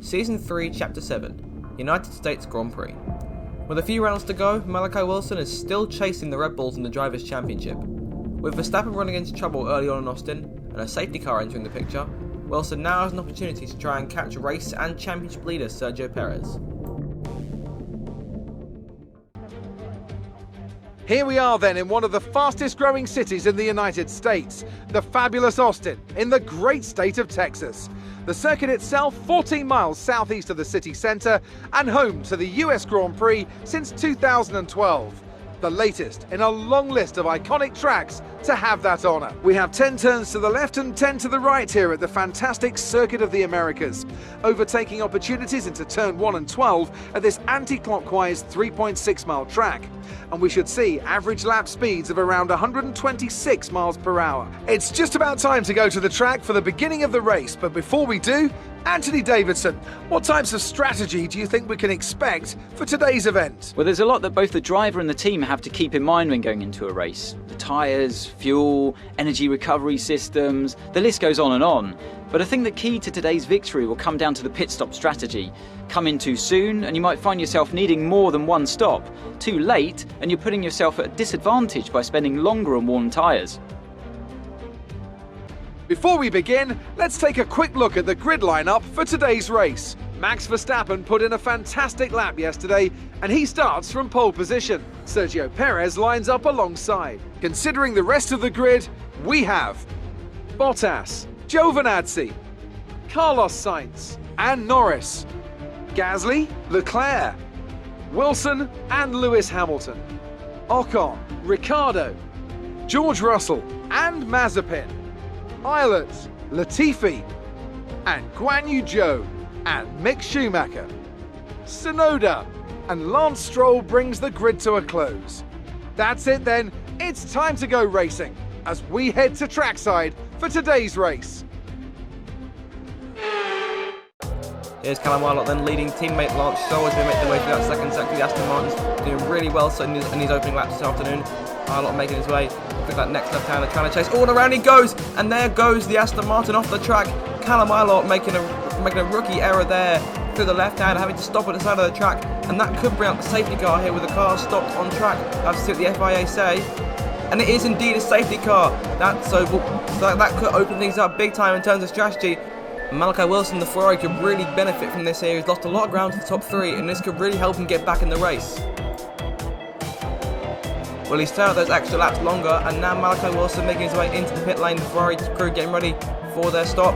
Season 3, Chapter 7, United States Grand Prix. With a few rounds to go, Malachi Wilson is still chasing the Red Bulls in the Drivers' Championship. With Verstappen running into trouble early on in Austin, and a safety car entering the picture, Wilson now has an opportunity to try and catch race and championship leader Sergio Perez. Here we are then in one of the fastest growing cities in the United States, the fabulous Austin, in the great state of Texas. The circuit itself 14 miles southeast of the city centre and home to the US Grand Prix since 2012. The latest in a long list of iconic tracks to have that honour. We have 10 turns to the left and 10 to the right here at the fantastic Circuit of the Americas. Overtaking opportunities into turn 1 and 12 at this anti-clockwise 3.6 mile track. And we should see average lap speeds of around 126 miles per hour. It's just about time to go to the track for the beginning of the race, but before we do, Anthony Davidson, what types of strategy do you think we can expect for today's event? Well, there's a lot that both the driver and the team have to keep in mind when going into a race. The tyres, fuel, energy recovery systems, the list goes on and on. But I think the key to today's victory will come down to the pit stop strategy. Come in too soon and you might find yourself needing more than one stop. Too late and you're putting yourself at a disadvantage by spending longer on worn tyres. Before we begin, let's take a quick look at the grid lineup for today's race. Max Verstappen put in a fantastic lap yesterday and he starts from pole position. Sergio Perez lines up alongside. Considering the rest of the grid, we have Bottas, Giovinazzi, Carlos Sainz and Norris, Gasly, Leclerc, Wilson and Lewis Hamilton, Ocon, Ricciardo, George Russell and Mazepin, Eilert, Latifi, and Guan Yu Zhou and Mick Schumacher. Tsunoda and Lance Stroll brings the grid to a close. That's it then, it's time to go racing as we head to trackside for today's race. Here's Callum Wilot then leading teammate Lance Stroll as they make their way through that second sector. The Aston Martin's doing really well in these opening laps this afternoon. Wilot making his way through that next left-hander, trying to chase. All around he goes, and there goes the Aston Martin off the track. Callum Wilot making a rookie error there through the left-hander, having to stop at the side of the track, and that could bring up the safety car here with the car stopped on track. Have to see what the FIA say. And it is indeed a safety car. That could open things up big time in terms of strategy. Malachi Wilson, the Ferrari, could really benefit from this here. He's lost a lot of ground to the top three, and this could really help him get back in the race. Well, he's turned out those extra laps longer, and now Malachi Wilson making his way into the pit lane. The Ferrari crew getting ready for their stop.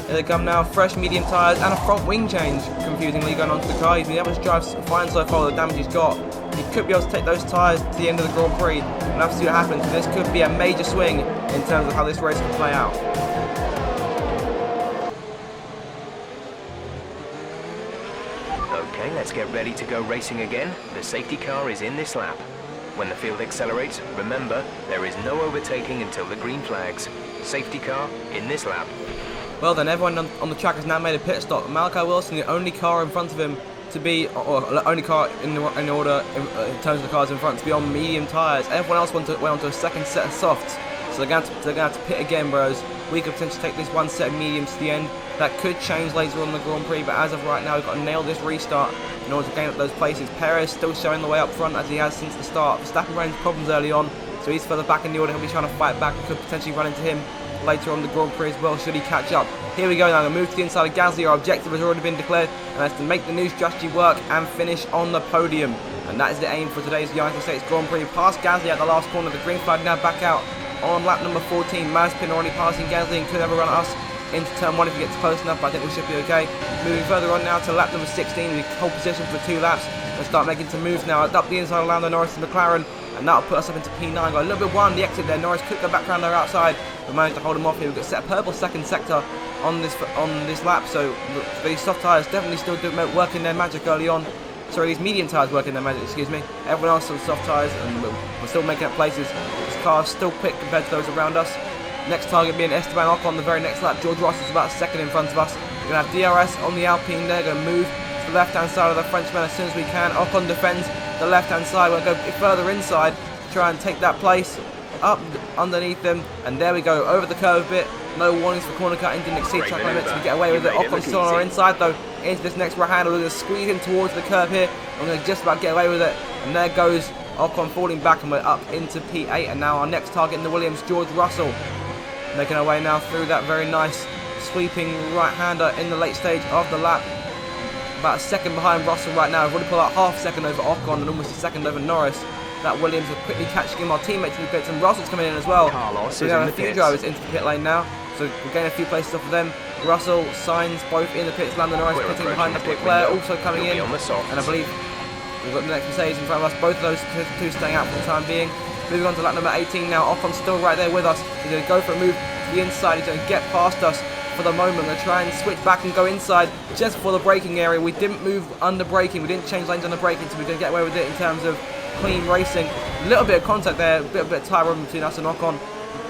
Here they come now, fresh medium tyres and a front wing change, confusingly going onto the car. He's been able to drive fine so far with the damage he's got. He could be able to take those tyres to the end of the Grand Prix, and we'll have to see what happens. This could be a major swing in terms of how this race can play out. Okay, let's get ready to go racing again. The safety car is in this lap. When the field accelerates, remember, there is no overtaking until the green flags. Safety car in this lap. Well then, everyone on the track has now made a pit stop. Malachi Wilson, the only car in front of him to be, or only car in order in terms of the cars in front to be on medium tyres. Everyone else went onto a second set of softs, so they're going to have to pit again, whereas we could potentially take this one set of mediums to the end. That could change later on in the Grand Prix, but as of right now, we've got to nail this restart in order to gain up those places. Perez still showing the way up front as he has since the start. Verstappen ran into problems early on, so he's further back in the order. He'll be trying to fight back and could potentially run into him later on in the Grand Prix as well, should he catch up. Here we go now, we move to the inside of Gasly. Our objective has already been declared, and that's to make the new strategy work and finish on the podium. And that is the aim for today's United States Grand Prix. Past Gasly at the last corner, the green flag now back out on lap number 14. Mazepin already passing Gasly and could ever run us into turn 1 if he gets close enough, but I think we should be okay. Moving further on now to lap number 16, we hold position for 2 laps and start making some moves now. Up the inside of Lando Norris and McLaren, and that'll put us up into P9. Got a little bit wide on the exit there. Norris could go back around there outside, but managed to hold him off here. We've got set a purple second sector on this lap, so these soft tyres definitely still working their magic early on. Sorry, these medium tyres working their magic, excuse me. Everyone else on soft tyres, and we're still making up places. This car is still quick compared to those around us. Next target being Esteban Ocon the very next lap. George Russell is about a second in front of us. We're going to have DRS on the Alpine there, going to move to the left-hand side of the Frenchman as soon as we can. Ocon defends the left-hand side. We'll go further inside to try and take that place up underneath them. And there we go, over the curve a bit. No warnings for corner cutting, didn't exceed track limits. We get away with it. Ocon's still on our inside though. Into this next right hander. We're going to squeeze in towards the curve here. I'm going to just about get away with it. And there goes Ocon falling back, and we're up into P8. And now our next target in the Williams, George Russell. Making our way now through that very nice sweeping right hander in the late stage of the lap. About a second behind Russell right now. We've already pulled out half a second over Ocon and almost a second over Norris. That Williams will quickly catching him. Our teammates in the pits, and Russell's coming in as well. So we have a few drivers into the pit lane now. So we're getting a few places off of them. Russell, Sainz, both in the pits. Lando Norris pitting behind us. Leclerc also coming in. And I believe we've got the next Mercedes in front of us. Both of those two staying out for the time being. Moving on to lap number 18 now. Ocon's still right there with us. He's going to go for a move to the inside. He's going to get past us for the moment. We're going to try and switch back and go inside just before the braking area. We didn't move under braking. We didn't change lanes under braking, so we're going to get away with it in terms of clean racing. A little bit of contact there, a bit of tyre rub between us and Ocon.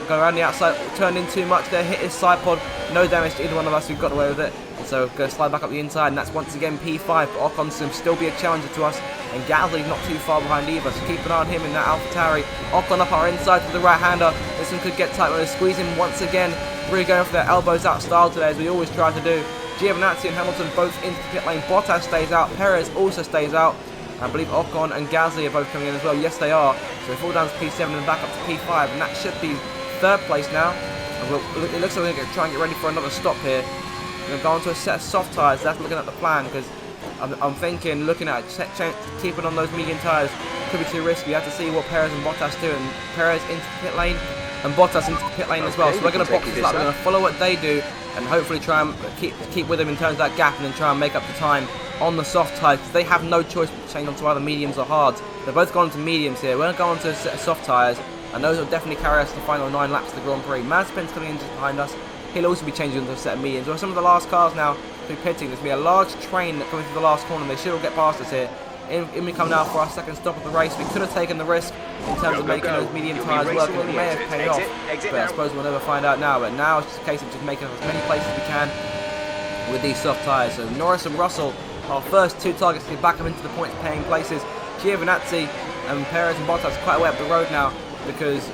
Go around the outside, turned in too much there, hit his side pod. No damage to either one of us, we've got away with it. And so we're going to slide back up the inside, and that's once again P5. But Ocon's going to still be a challenger to us, and Gasly's not too far behind either, so keep an eye on him in that AlphaTauri. Ocon up our inside to the right hander. This one could get tight when they squeeze him once again. Really going for their elbows out style today, as we always try to do. Giovinazzi and Hamilton both into the pit lane. Bottas stays out, Perez also stays out. I believe Ocon and Gasly are both coming in as well. Yes, they are. So we fall down to P7 and back up to P5, and that should be third place now. And it looks like we're going to try and get ready for another stop here. We're going to go onto a set of soft tyres. That's looking at the plan, because I'm thinking, looking at keeping on those medium tyres could be too risky. You have to see what Perez and Bottas do, and Perez into the pit lane and Bottas into the pit lane as well. So we're going to box this up. We're going to follow what they do and hopefully try and keep with them in terms of that gap, and then try and make up the time on the soft tyres, because they have no choice but to change onto either mediums or hards. They're both gone into mediums here. We're going to go onto a set of soft tyres, and those will definitely carry us the final 9 laps of the Grand Prix. Mazepin's coming in just behind us. He'll also be changing into a set of mediums. Or some of the last cars now through pitting. There's going to be a large train that comes through the last corner. They should all get past us here. In we come now for our second stop of the race. We could have taken the risk in terms of making those medium tyres work, and it may have paid off. But I suppose we'll never find out now. But now it's just a case of just making as many places as we can with these soft tyres. So Norris and Russell, our first 2 targets, to get back up into the points paying places. Giovinazzi and Perez and Bottas quite a way up the road now, because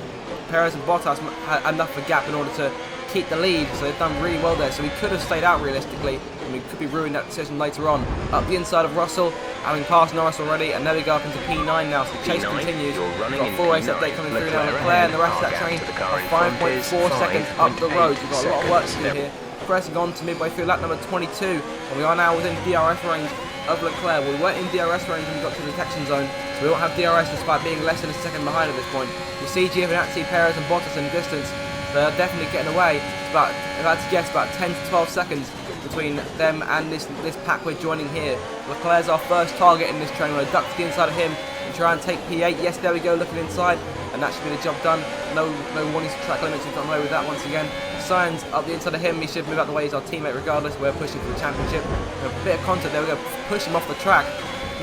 Perez and Bottas had enough of a gap in order to keep the lead, so they've done really well there. So we could have stayed out realistically, and we could be ruining that decision later on. Up the inside of Russell, having passed Norris already, and there we go up into P9 now, so the chase continues. We've got a full race update coming through now. Leclerc and the rest of that train are 5.4 seconds up the road. We've got a lot of work to do here. Pressing on to midway through lap number 22, and we are now within DRS range of Leclerc. We weren't in DRS range when we got to the detection zone, so we won't have DRS despite being less than a second behind at this point. You see Giovinazzi, Perez and Bottas in the distance. They're definitely getting away. It's about, if I had to guess, about 10 to 12 seconds between them and this pack we're joining here. Leclerc's our first target in this train. We're going to duck to the inside of him and try and take P8. Yes, there we go, looking inside, and that should be the job done. No warnings to track limits. We've gotten away with that once again. Sainz up the inside of him. He should move out the way. He's our teammate regardless. We're pushing for the championship. A bit of contact there. We're going to push him off the track.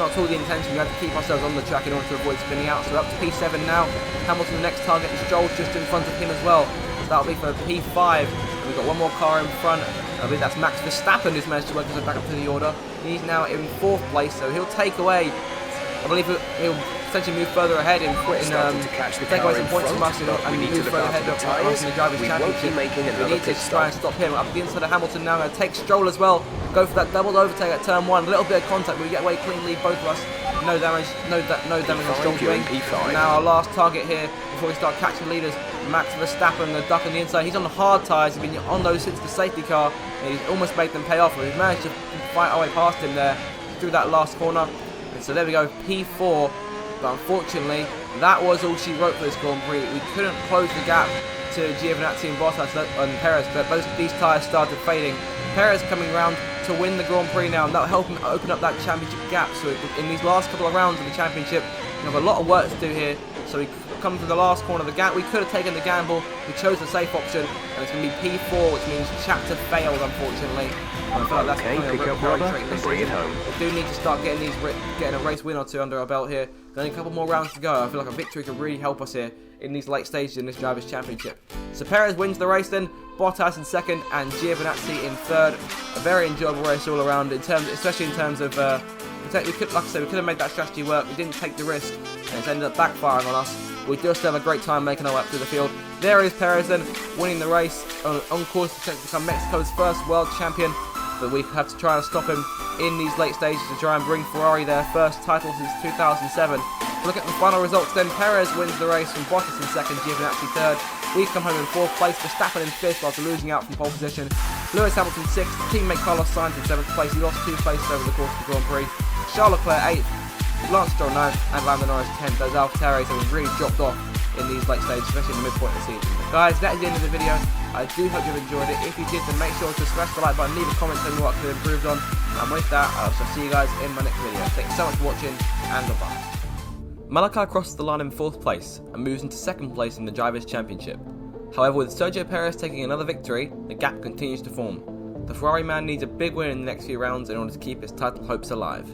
Not at all the intention. We have to keep ourselves on the track in order to avoid spinning out. So we're up to P7 now. Hamilton the next target, and Stroll's just in front of him as well. So that'll be for P5. And we've got one more car in front. I believe that's Max Verstappen who's managed to work his way back up to the order. He's now in 4th place, so he'll take away, I believe he'll potentially move further ahead and take away some points from us and move further ahead of us in the Drivers' Championship. We need to try and stop him. Up the inside of Hamilton now, going to take Stroll as well. Go for that double overtake at turn 1. A little bit of contact, but we get away cleanly, both of us. No damage on Stroll's wing. Now our last target here, before we start catching leaders, Max Verstappen, the duck on the inside. He's on the hard tyres. He's been on those since the safety car, and he's almost made them pay off. We've managed to fight our way past him there through that last corner. And so there we go, P4. But unfortunately, that was all she wrote for this Grand Prix. We couldn't close the gap to Giovinazzi and Bottas and Perez, but these tyres started fading. Perez coming around to win the Grand Prix now, and that'll help him open up that championship gap. So in these last couple of rounds of the championship, we have a lot of work to do here. So we come to the last corner of the gap. We could have taken the gamble. We chose the safe option, and it's going to be P4, which means chapter failed, unfortunately. And I feel like that's pick up rubber and bring it home. We do need to start getting a race win or two under our belt here. Only a couple more rounds to go. I feel like a victory could really help us here in these late stages in this Drivers' Championship. So Perez wins the race then, Bottas in 2nd, and Giovinazzi in 3rd. A very enjoyable race all around, especially in terms of like I said, we could have made that strategy work. We didn't take the risk, and it's ended up backfiring on us. We do still have a great time making our way up through the field. There is Perez then winning the race, on course to become Mexico's first world champion, but we have to try and stop him in these late stages to try and bring Ferrari their first title since 2007. Look at the final results then. Perez wins the race from Bottas in second, Giovinazzi third. We come home in fourth place, Verstappen in fifth after losing out from pole position. Lewis Hamilton sixth, teammate Carlos Sainz in seventh place. He lost 2 places over the course of the Grand Prix. Charles Leclerc eighth, Lance Stroll ninth, and Lando Norris 10th. Those AlphaTauris have really dropped off in these late stages, especially in the midpoint of the season. But guys, that is the end of the video. I do hope you've enjoyed it. If you did, then make sure to smash the like button, leave a comment telling me what I could have improved on. And with that, I shall see you guys in my next video. Thanks so much for watching, and goodbye. Malachi crosses the line in 4th place and moves into 2nd place in the Drivers' Championship. However, with Sergio Perez taking another victory, the gap continues to form. The Ferrari man needs a big win in the next few rounds in order to keep his title hopes alive.